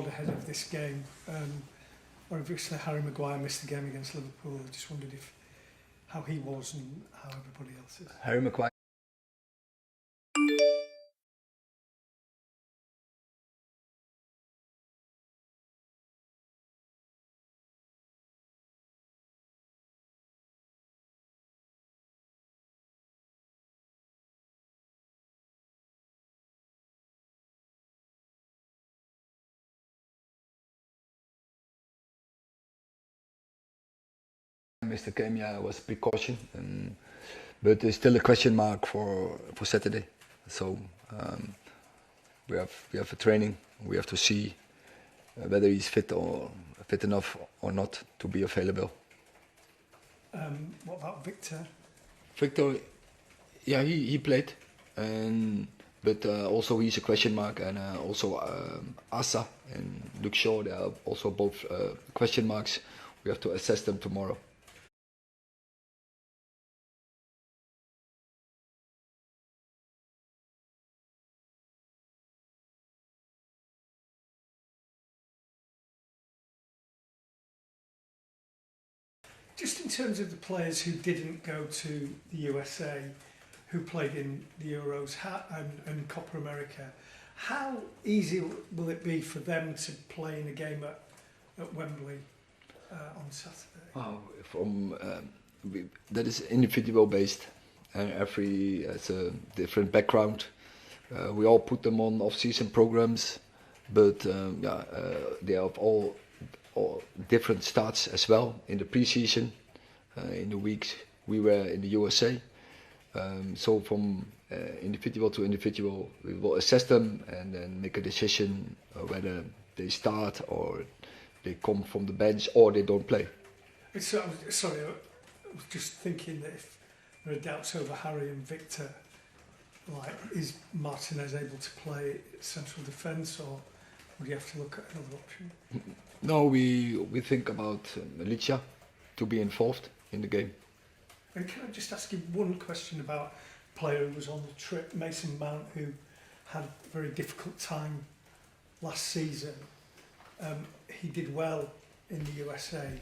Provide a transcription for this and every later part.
squad ahead of this game. Obviously, Harry Maguire missed the game against Liverpool. I just wondered how he was and how everybody else is. Harry Maguire. Mr. Kemia was precaution, but it's still a question mark for Saturday. So we have a training. We have to see whether he's fit enough or not to be available. What about Victor? Victor, yeah, he played, but also he's a question mark, and also Asa and Luke Shaw, they are also both question marks. We have to assess them tomorrow. Just in terms of the players who didn't go to the USA, who played in the Euros and Copa America, how easy will it be for them to play in a game at Wembley on Saturday? That is individual based, and every has a different background. We all put them on off-season programs, but they have all different starts as well in the pre-season. In the weeks we were in the USA, so from individual to individual, we will assess them and then make a decision whether they start or they come from the bench or they don't play. Sorry, I was just thinking that if there are doubts over Harry and Victor, like, is Martinez able to play central defence, or would you have to look at another option? No, we think about Milicia to be involved in the game. And can I just ask you one question about a player who was on the trip, Mason Mount, who had a very difficult time last season. He did well in the USA.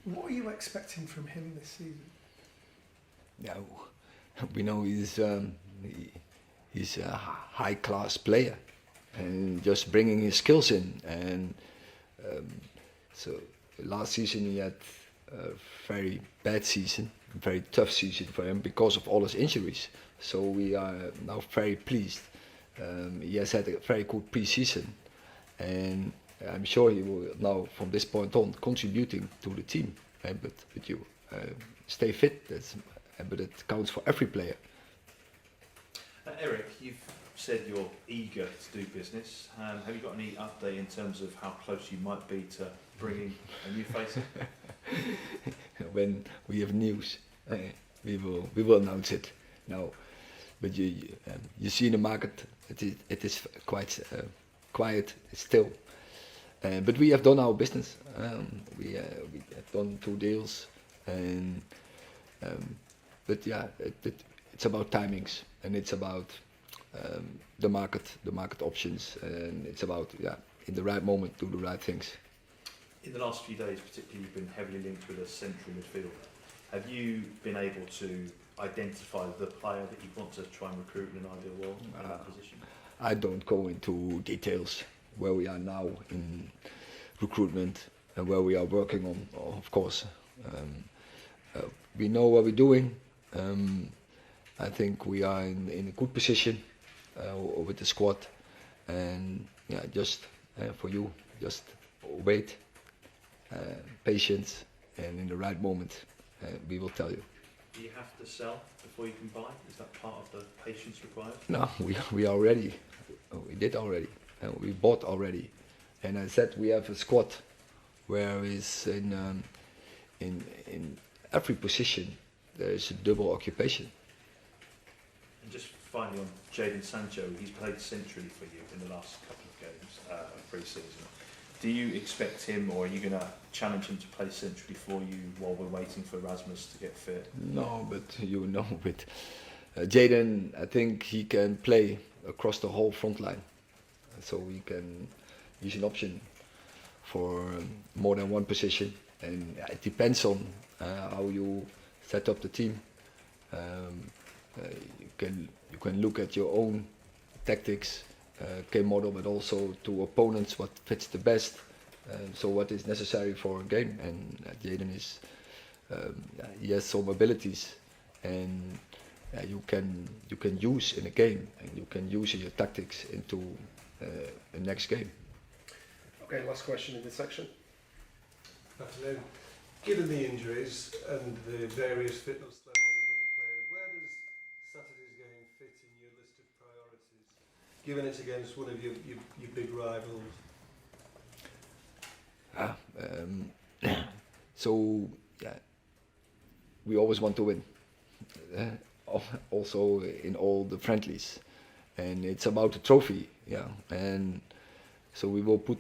What are you expecting from him this season? Yeah, we know he's a high-class player, and just bringing his skills in. And so last season he had a very bad season, a very tough season for him because of all his injuries. So we are now very pleased. He has had a very good pre-season, and I'm sure he will now, from this point on, contributing to the team. But you stay fit, but it counts for every player. Eric, you've said you're eager to do business. Have you got any update in terms of how close you might be to bringing a new face in? When we have news, we will announce it now. But you see in the market, it is quite quiet still. But we have done our business. We have done 2 deals, and but yeah, it's about timings, and it's about the market options, and it's about in the right moment do the right things. In the last few days, particularly, you've been heavily linked with a central midfielder. Have you been able to identify the player that you want to try and recruit in an ideal world in that position? I don't go into details where we are now in recruitment and where we are working on, of course. We know what we're doing. I think we are in a good position with the squad, and just for you, just wait, patience, and in the right moment, we will tell you. Do you have to sell before you can buy? Is that part of the patience required? No, we are ready. We did already. We bought already, and I said we have a squad where is in every position there is a double occupation. And just finally on Jadon Sancho, he's played centrally for you in the last couple of games of pre-season. Do you expect him, or are you going to challenge him to play centrally for you while we're waiting for Rasmus to get fit? No, but with Jadon, I think he can play across the whole front line. So he can he's an option for more than one position, and it depends on how you set up the team. You can look at your own tactics, game model, but also to opponents what fits the best. So what is necessary for a game, and Jaden is he has some abilities, and you can use in a game, and you can use your tactics into the next game. Okay, last question in this section. Afternoon. Given the injuries and the various fitness levels of other players, where does Saturday's game fit in your list of priorities? Given it's against one of your big rivals. So yeah, we always want to win, also in all the friendlies, and it's about the trophy. Yeah, and so we will put